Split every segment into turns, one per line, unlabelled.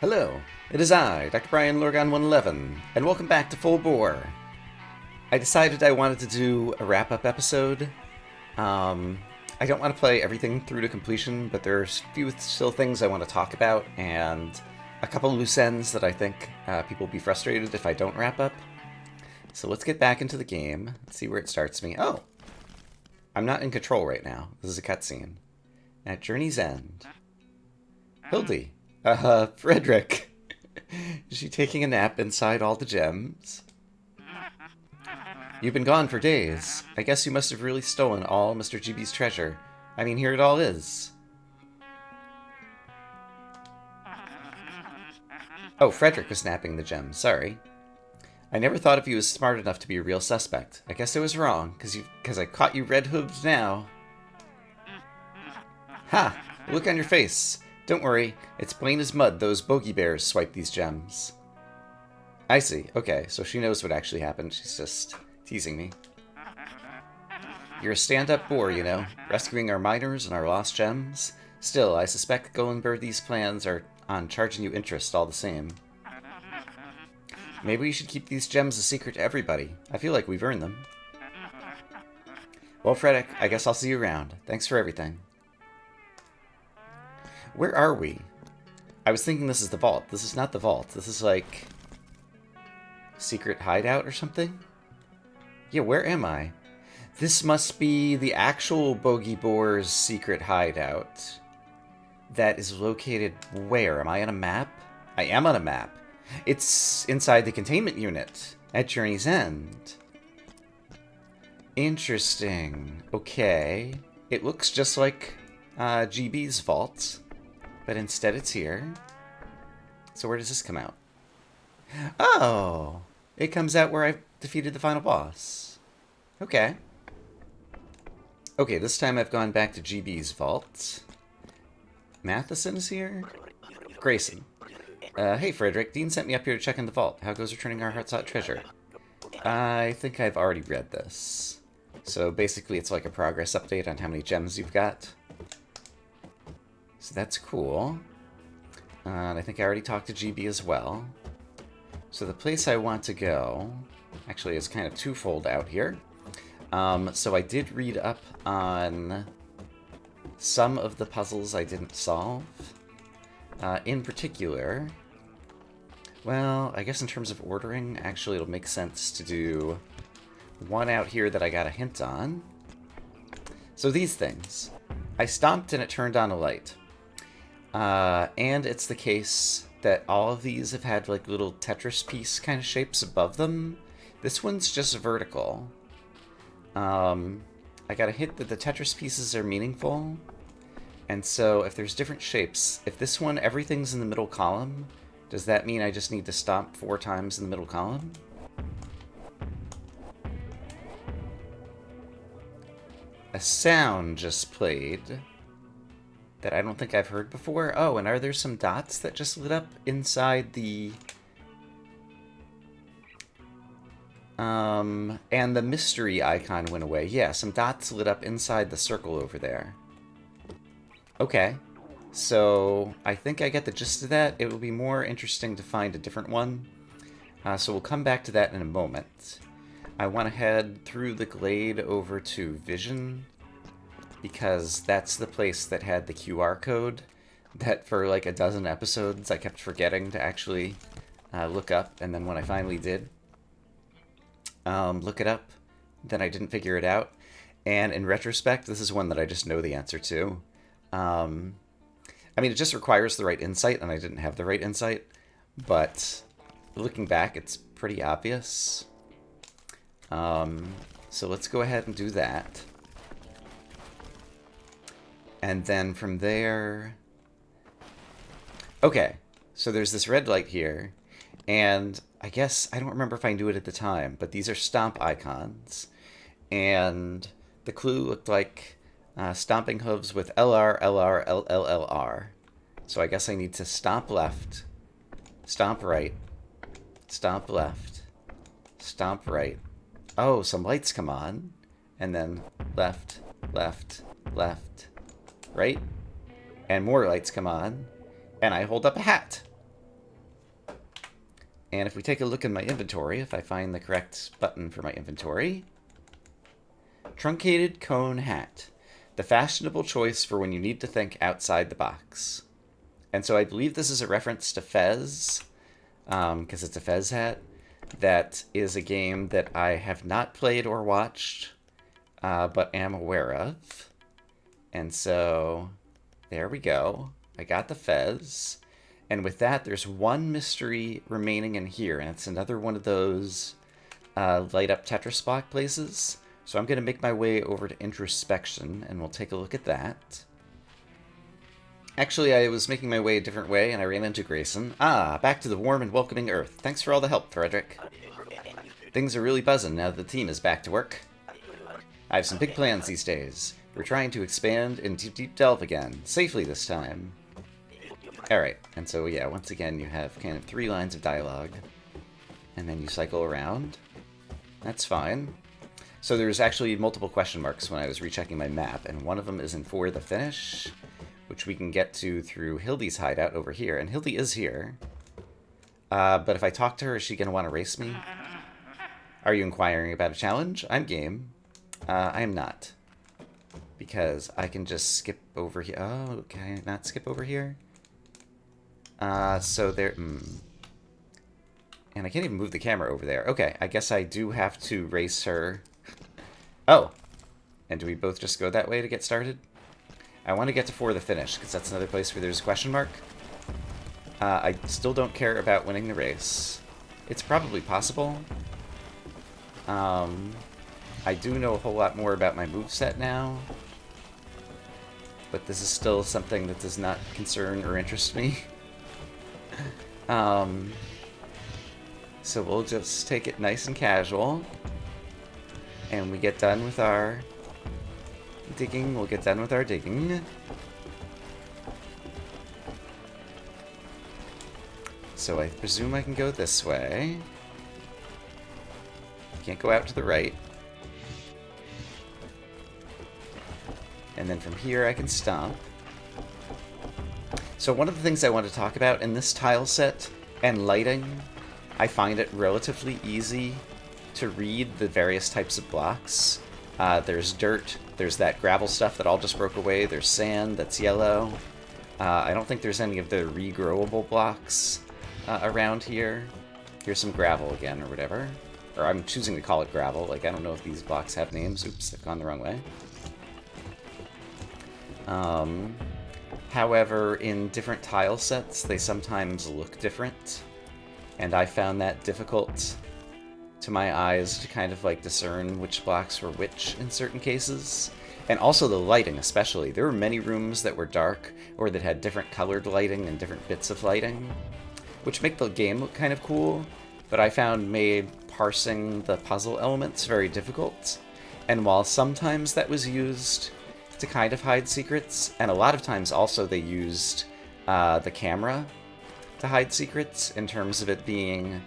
Hello, it is I, Dr. Brian Lorgon 111, and welcome back to Full Boar. I decided I wanted to do a wrap-up episode. I don't want to play everything through to completion, but there's a few still things I want to talk about, and a couple loose ends that I think people will be frustrated if I don't wrap up. So let's get back into the game, see where it starts me. Oh, I'm not in control right now. This is a cutscene. At Journey's End. Hildy. Frederick. Is she taking a nap inside all the gems? You've been gone for days. I guess you must have really stolen all Mr. GB's treasure. I mean, here it all is. Oh, Frederick was snapping the gems. Sorry. I never thought of you as smart enough to be a real suspect. I guess I was wrong, because I caught you red-hooved now. Ha! Look on your face. Don't worry, it's plain as mud those bogey bears swiped these gems. I see. Okay, so she knows what actually happened. She's just teasing me. You're a stand-up boar, you know, rescuing our miners and our lost gems. Still, I suspect Golenberthy's plans are on charging you interest all the same. Maybe we should keep these gems a secret to everybody. I feel like we've earned them. Well, Frederick, I guess I'll see you around. Thanks for everything. Where are we? I was thinking this is the vault. This is not the vault. This is like secret hideout or something? Yeah, where am I? This must be the actual Bogey Boar's secret hideout. That is located where? Am I on a map? I am on a map. It's inside the containment unit at Journey's End. Interesting. Okay. It looks just like GB's vault. But instead it's here. So where does this come out? Oh! It comes out where I've defeated the final boss. Okay. Okay, this time I've gone back to GB's vault. Matheson is here? Grayson. Hey Frederick, Dean sent me up here to check in the vault. How goes returning our heart-sought treasure? I think I've already read this. So basically it's like a progress update on how many gems you've got. So that's cool. And I think I already talked to GB as well. So the place I want to go actually is kind of twofold out here. So I did read up on some of the puzzles I didn't solve. In particular, well, I guess in terms of ordering, actually it'll make sense to do one out here that I got a hint on. So these things. I stomped and it turned on a light. And it's the case that all of these have had like little Tetris piece kind of shapes above them. This one's just vertical. I got a hint that the Tetris pieces are meaningful. And so if there's different shapes, if this one, everything's in the middle column, does that mean I just need to stomp 4 times in the middle column? A sound just played that I don't think I've heard before. Oh, and are there some dots that just lit up inside the... and the mystery icon went away. Yeah, some dots lit up inside the circle over there. Okay. So, I think I get the gist of that. It will be more interesting to find a different one. So we'll come back to that in a moment. I want to head through the glade over to Vision, because that's the place that had the QR code that for like a dozen episodes I kept forgetting to actually look up, and then when I finally did look it up, then I didn't figure it out. And in retrospect, this is one that I just know the answer to. I mean, it just requires the right insight, and I didn't have the right insight, but looking back, it's pretty obvious. So let's go ahead and do that. And then from there... Okay, so there's this red light here, and I guess, I don't remember if I knew it at the time, but these are stomp icons, and the clue looked like stomping hooves with LR, LR, LLLR. So I guess I need to stomp left, stomp right, stomp left, stomp right. Oh, some lights come on, and then left, left, left, right, and more lights come on, and I hold up a hat. And if we take a look in my inventory, if I find the correct button for my inventory, truncated cone hat, the fashionable choice for when you need to think outside the box. And so I believe this is a reference to Fez, because it's a Fez hat. That is a game that I have not played or watched, but am aware of. And so there we go. I got the Fez. And with that, there's one mystery remaining in here, and it's another one of those light up Tetris block places. So I'm going to make my way over to introspection, and we'll take a look at that. Actually, I was making my way a different way, and I ran into Grayson. Ah, back to the warm and welcoming Earth. Thanks for all the help, Frederick. Things are really buzzing now that the team is back to work. I have some big plans these days. We're trying to expand and deep delve again, safely this time. Alright, and so yeah, once again you have kind of 3 lines of dialogue, and then you cycle around. That's fine. So there's actually multiple question marks when I was rechecking my map, and one of them is in For the Finish, which we can get to through Hildy's hideout over here, and Hildy is here. But if I talk to her, is she going to want to race me? Are you inquiring about a challenge? I'm game. I am not. Because I can just skip over here. Oh, can I not skip over here? So there... And I can't even move the camera over there. Okay, I guess I do have to race her. Oh! And do we both just go that way to get started? I want to get to For the Finish, because that's another place where there's a question mark. I still don't care about winning the race. It's probably possible. I do know a whole lot more about my moveset now. But this is still something that does not concern or interest me. So we'll just take it nice and casual. And we get done with our digging. We'll get done with our digging. So I presume I can go this way. Can't go out to the right. And then from here I can stomp. So one of the things I want to talk about in this tile set and lighting, I find it relatively easy to read the various types of blocks. There's dirt, there's that gravel stuff that all just broke away, there's sand that's yellow. I don't think there's any of the regrowable blocks around here. Here's some gravel again, or whatever. Or I'm choosing to call it gravel, like I don't know if these blocks have names. Oops, I've gone the wrong way. However, in different tile sets, they sometimes look different. And I found that difficult to my eyes to kind of like discern which blocks were which in certain cases. And also the lighting especially. There were many rooms that were dark or that had different colored lighting and different bits of lighting, which make the game look kind of cool, but I found made parsing the puzzle elements very difficult. And while sometimes that was used to kind of hide secrets, and a lot of times also they used the camera to hide secrets in terms of it being,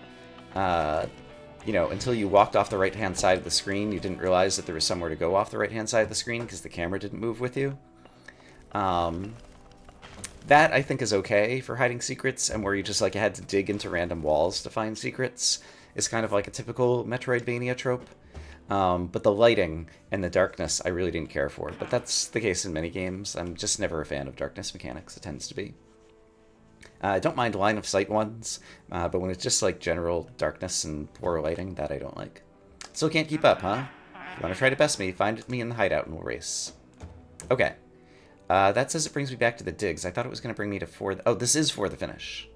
you know, until you walked off the right-hand side of the screen, you didn't realize that there was somewhere to go off the right-hand side of the screen because the camera didn't move with you. That, I think, is okay for hiding secrets, and where you just, like, had to dig into random walls to find secrets is kind of like a typical Metroidvania trope. But the lighting and the darkness I really didn't care for. But that's the case in many games. I'm just never a fan of darkness mechanics. It tends to be. I don't mind line of sight ones, but when it's just like general darkness and poor lighting, that I don't like. Still can't keep up, huh? If you want to try to best me, find me in the hideout and we'll race. Okay. That says it brings me back to the digs. I thought it was going to bring me to oh, this is For the Finish.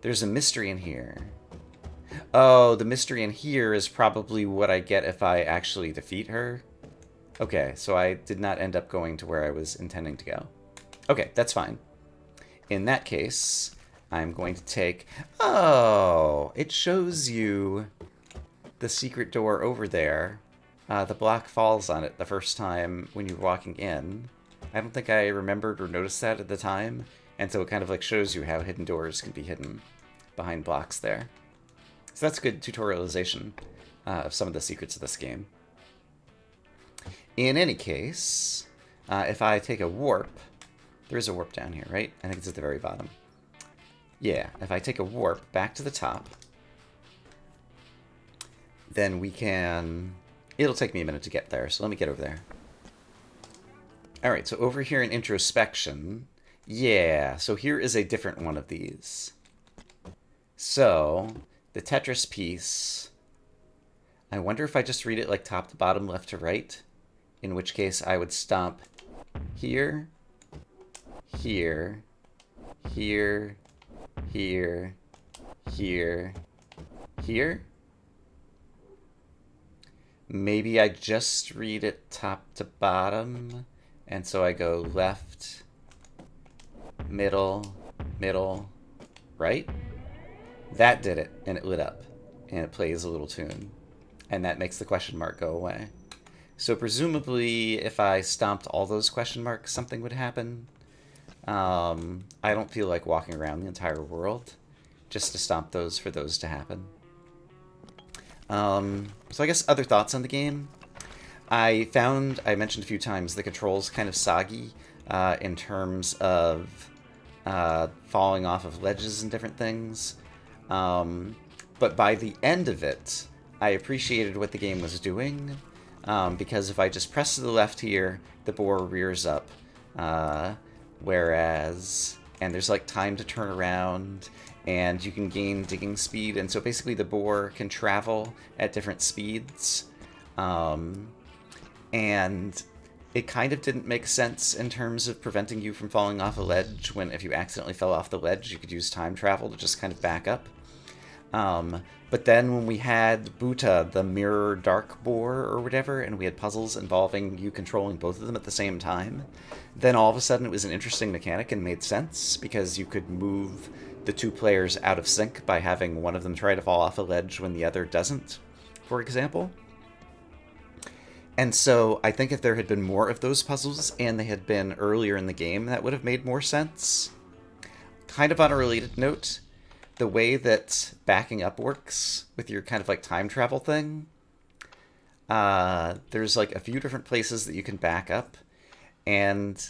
There's a mystery in here. Oh, the mystery in here is probably what I get if I actually defeat her. Okay, so I did not end up going to where I was intending to go. Okay, that's fine. In that case, I'm going to take... Oh, it shows you the secret door over there. The block falls on it the first time when you're walking in. I don't think I remembered or noticed that at the time, and so it kind of like shows you how hidden doors can be hidden behind blocks there. So that's good tutorialization of some of the secrets of this game. In any case, if I take a warp... There is a warp down here, right? I think it's at the very bottom. Yeah, if I take a warp back to the top, then we can... It'll take me a minute to get there, so let me get over there. Alright, so over here in introspection, yeah, so here is a different one of these. So, the Tetris piece, I wonder if I just read it like top to bottom, left to right, in which case I would stomp here, here, here, here, here, here. Maybe I just read it top to bottom, and so I go left, middle, middle, right? That did it, and it lit up, and it plays a little tune, and that makes the question mark go away. So presumably, if I stomped all those question marks, something would happen. I don't feel like walking around the entire world just to stomp those for those to happen. So I guess other thoughts on the game. I mentioned a few times, the controls kind of soggy in terms of falling off of ledges and different things. But by the end of it, I appreciated what the game was doing, because if I just press to the left here, the boar rears up, whereas, and there's like time to turn around, and you can gain digging speed, and so basically the boar can travel at different speeds, and it kind of didn't make sense in terms of preventing you from falling off a ledge, when if you accidentally fell off the ledge, you could use time travel to just kind of back up. But then when we had Buta, the mirror dark boar or whatever, and we had puzzles involving you controlling both of them at the same time, then all of a sudden it was an interesting mechanic and made sense, because you could move the two players out of sync by having one of them try to fall off a ledge when the other doesn't, for example. And so I think if there had been more of those puzzles, and they had been earlier in the game, that would have made more sense. Kind of on a related note, the way that backing up works with your kind of like time travel thing, there's like a few different places that you can back up, and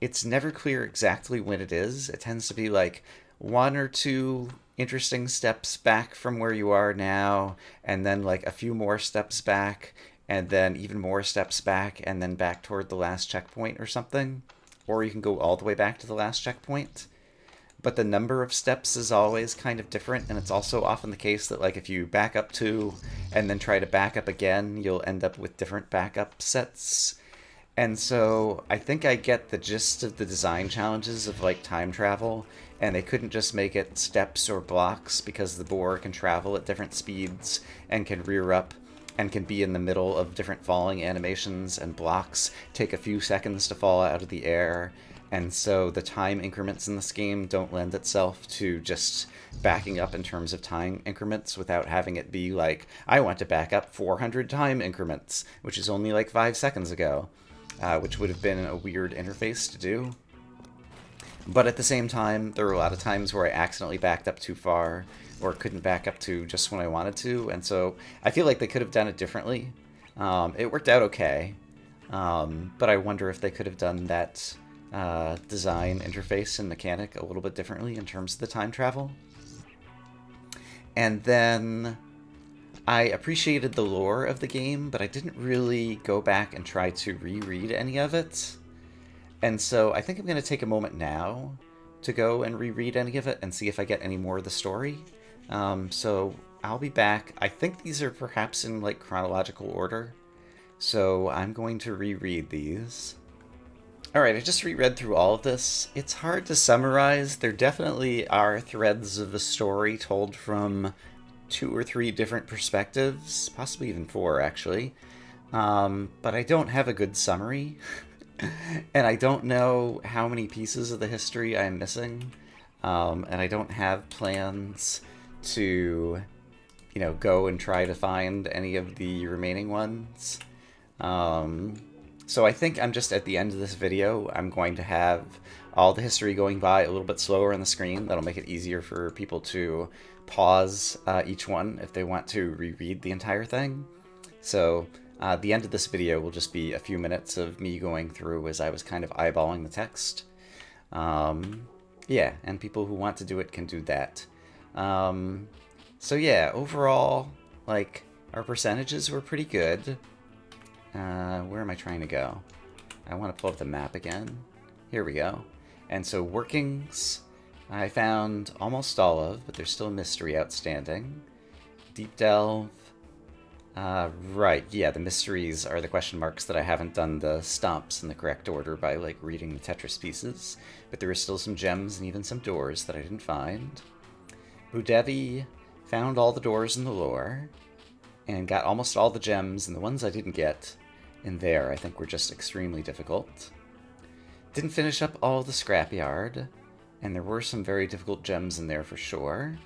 it's never clear exactly when it is. It tends to be like one or two interesting steps back from where you are now, and then like a few more steps back, and then even more steps back, and then back toward the last checkpoint or something. Or you can go all the way back to the last checkpoint. But the number of steps is always kind of different, and it's also often the case that like if you back up two and then try to back up again, you'll end up with different backup sets. And so I think I get the gist of the design challenges of like time travel, and they couldn't just make it steps or blocks, because the boar can travel at different speeds and can rear up and can be in the middle of different falling animations, and blocks take a few seconds to fall out of the air. And so the time increments in this game don't lend itself to just backing up in terms of time increments without having it be like, I want to back up 400 time increments, which is only like 5 seconds ago, which would have been a weird interface to do. But at the same time, there were a lot of times where I accidentally backed up too far, or couldn't back up to just when I wanted to, and so I feel like they could have done it differently. It worked out okay, but I wonder if they could have done that design interface and mechanic a little bit differently in terms of the time travel. And then I appreciated the lore of the game, but I didn't really go back and try to reread any of it. And so I think I'm going to take a moment now to go and reread any of it and see if I get any more of the story. So I'll be back. I think these are perhaps in like chronological order, so I'm going to reread these. Alright, I just reread through all of this. It's hard to summarize. There definitely are threads of the story told from 2 or 3 different perspectives, possibly even 4 actually. But I don't have a good summary, and I don't know how many pieces of the history I'm missing, and I don't have plans to, you know, go and try to find any of the remaining ones. So I think I'm just at the end of this video, I'm going to have all the history going by a little bit slower on the screen. That'll make it easier for people to pause each one if they want to reread the entire thing. So the end of this video will just be a few minutes of me going through as I was kind of eyeballing the text. Yeah, and people who want to do it can do that. So yeah, overall, like, our percentages were pretty good. Where am I trying to go? I want to pull up the map again. Here we go. And so workings, I found almost all of, but there's still a mystery outstanding. Deep delve. Right, yeah, the mysteries are the question marks that I haven't done the stomps in the correct order by, like, reading the Tetris pieces. But there are still some gems and even some doors that I didn't find. Budevi found all the doors in the lore, and got almost all the gems, and the ones I didn't get in there I think were just extremely difficult. Didn't finish up all the scrapyard, and there were some very difficult gems in there for sure.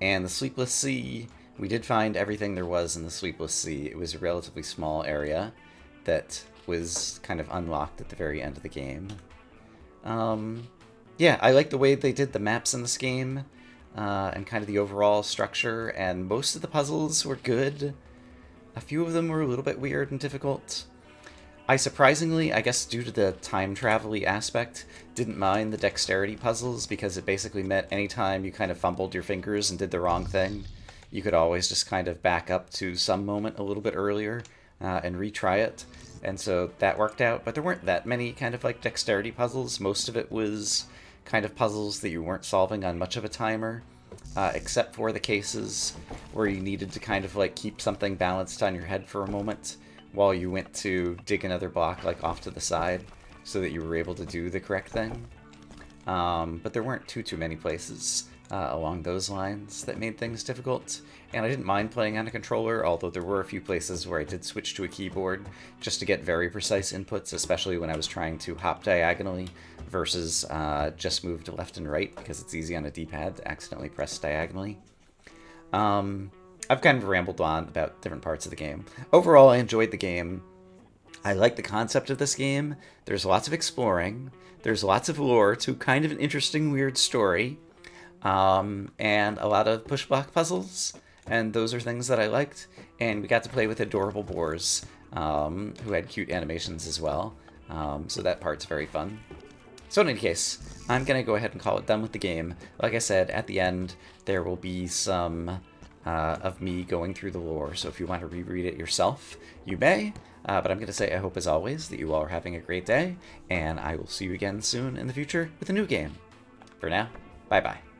And the Sleepless Sea, we did find everything there was in the Sleepless Sea. It was a relatively small area that was kind of unlocked at the very end of the game. Yeah, I like the way they did the maps in this game, and kind of the overall structure, and most of the puzzles were good. A few of them were a little bit weird and difficult. I surprisingly, I guess due to the time travel-y aspect, didn't mind the dexterity puzzles, because it basically meant anytime you kind of fumbled your fingers and did the wrong thing, you could always just kind of back up to some moment a little bit earlier and retry it. And so that worked out, but there weren't that many kind of like dexterity puzzles. Most of it was kind of puzzles that you weren't solving on much of a timer, except for the cases where you needed to kind of like keep something balanced on your head for a moment while you went to dig another block like off to the side so that you were able to do the correct thing. But there weren't too many places along those lines that made things difficult. And I didn't mind playing on a controller, although there were a few places where I did switch to a keyboard just to get very precise inputs, especially when I was trying to hop diagonally versus just move to left and right, because it's easy on a D-pad to accidentally press diagonally. I've kind of rambled on about different parts of the game. Overall, I enjoyed the game. I like the concept of this game. There's lots of exploring. There's lots of lore to kind of an interesting, weird story. And a lot of push-block puzzles. And those are things that I liked. And we got to play with adorable boars who had cute animations as well. So that part's very fun. So in any case, I'm going to go ahead and call it done with the game. Like I said, at the end, there will be some of me going through the lore. So if you want to reread it yourself, you may. But I'm going to say I hope, as always, that you all are having a great day. And I will see you again soon in the future with a new game. For now, bye-bye.